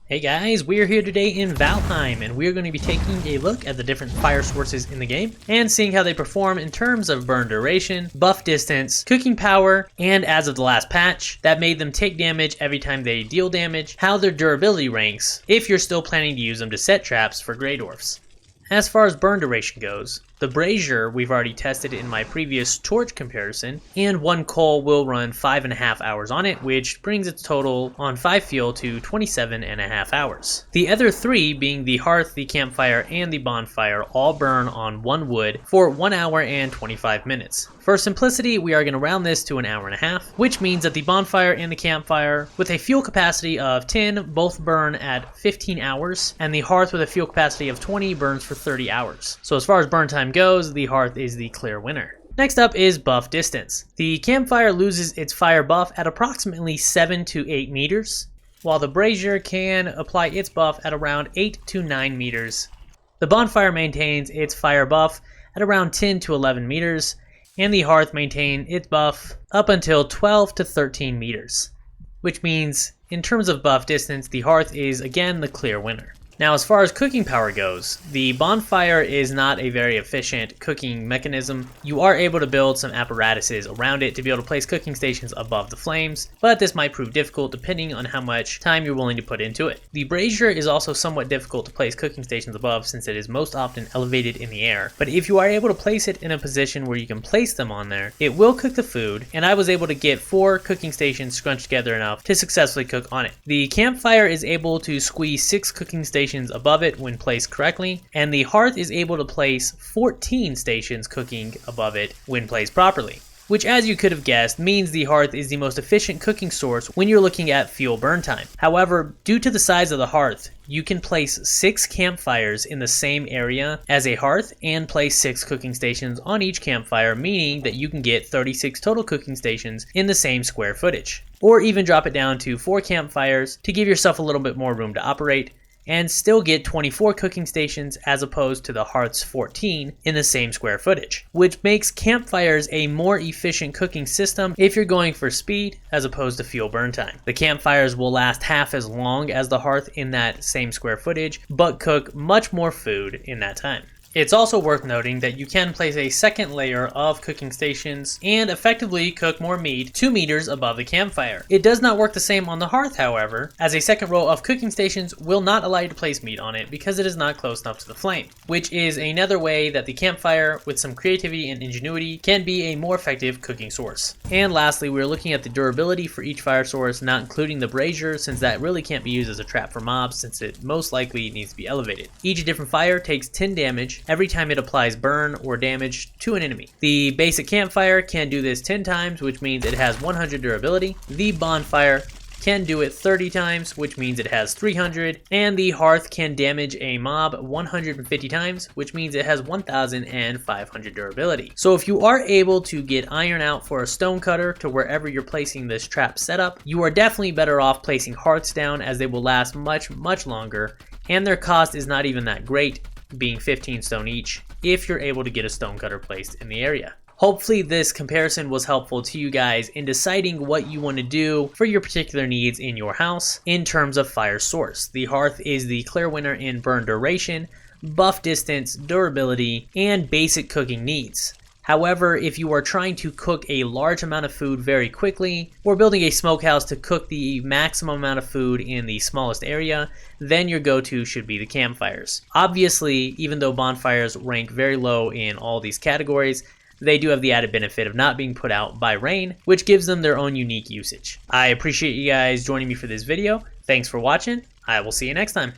Hey guys, we're here today in Valheim, and we're going to be taking a look at the different fire sources in the game and seeing how they perform in terms of burn duration, buff distance, cooking power, and as of the last patch, that made them take damage every time they deal damage, how their durability ranks, if you're still planning to use them to set traps for Grey Dwarfs. As far as burn duration goes, the brazier we've already tested in my previous torch comparison, and one coal will run 5.5 hours on it, which brings its total on 5 fuel to 27.5 hours. The other three, being the hearth, the campfire, and the bonfire, all burn on 1 wood for 1 hour and 25 minutes. For simplicity, we are going to round this to 1.5 hours, which means that the bonfire and the campfire, with a fuel capacity of 10, both burn at 15 hours, and the hearth with a fuel capacity of 20 burns for 30 hours. So as far as burn time goes, the hearth is the clear winner. Next up is buff distance. The campfire loses its fire buff at approximately 7 to 8 meters, while the brazier can apply its buff at around 8 to 9 meters. The bonfire maintains its fire buff at around 10 to 11 meters, and the hearth maintains its buff up until 12 to 13 meters, which means in terms of buff distance, the hearth is again the clear winner. Now, as far as cooking power goes, the bonfire is not a very efficient cooking mechanism. You are able to build some apparatuses around it to be able to place cooking stations above the flames, but this might prove difficult depending on how much time you're willing to put into it. The brazier is also somewhat difficult to place cooking stations above since it is most often elevated in the air, but if you are able to place it in a position where you can place them on there, it will cook the food, and I was able to get 4 cooking stations scrunched together enough to successfully cook on it. The campfire is able to squeeze 6 cooking stations above it when placed correctly, and the hearth is able to place 14 stations cooking above it when placed properly, which, as you could have guessed, means the hearth is the most efficient cooking source when you're looking at fuel burn time. However, due to the size of the hearth, you can place 6 campfires in the same area as a hearth and place 6 cooking stations on each campfire, meaning that you can get 36 total cooking stations in the same square footage. Or even drop it down to 4 campfires to give yourself a little bit more room to operate, and still get 24 cooking stations as opposed to the hearth's 14 in the same square footage, which makes campfires a more efficient cooking system if you're going for speed as opposed to fuel burn time. The campfires will last half as long as the hearth in that same square footage, but cook much more food in that time. It's also worth noting that you can place a second layer of cooking stations and effectively cook more meat 2 meters above the campfire. It does not work the same on the hearth, however, as a second row of cooking stations will not allow you to place meat on it because it is not close enough to the flame, which is another way that the campfire, with some creativity and ingenuity, can be a more effective cooking source. And lastly, we're looking at the durability for each fire source, not including the brazier, since that really can't be used as a trap for mobs since it most likely needs to be elevated. Each different fire takes 10 damage every time it applies burn or damage to an enemy. The basic campfire can do this 10 times, which means it has 100 durability. The bonfire can do it 30 times, which means it has 300, and the hearth can damage a mob 150 times, which means it has 1,500 durability. So if you are able to get iron out for a stone cutter to wherever you're placing this trap setup, you are definitely better off placing hearths down, as they will last much longer, and their cost is not even that great, being 15 stone each, if you're able to get a stone cutter placed in the area. Hopefully this comparison was helpful to you guys in deciding what you want to do for your particular needs in your house in terms of fire source. The hearth is the clear winner in burn duration, buff distance, durability, and basic cooking needs. However, if you are trying to cook a large amount of food very quickly, or building a smokehouse to cook the maximum amount of food in the smallest area, then your go-to should be the campfires. Obviously, even though bonfires rank very low in all these categories, they do have the added benefit of not being put out by rain, which gives them their own unique usage. I appreciate you guys joining me for this video. Thanks for watching. I will see you next time.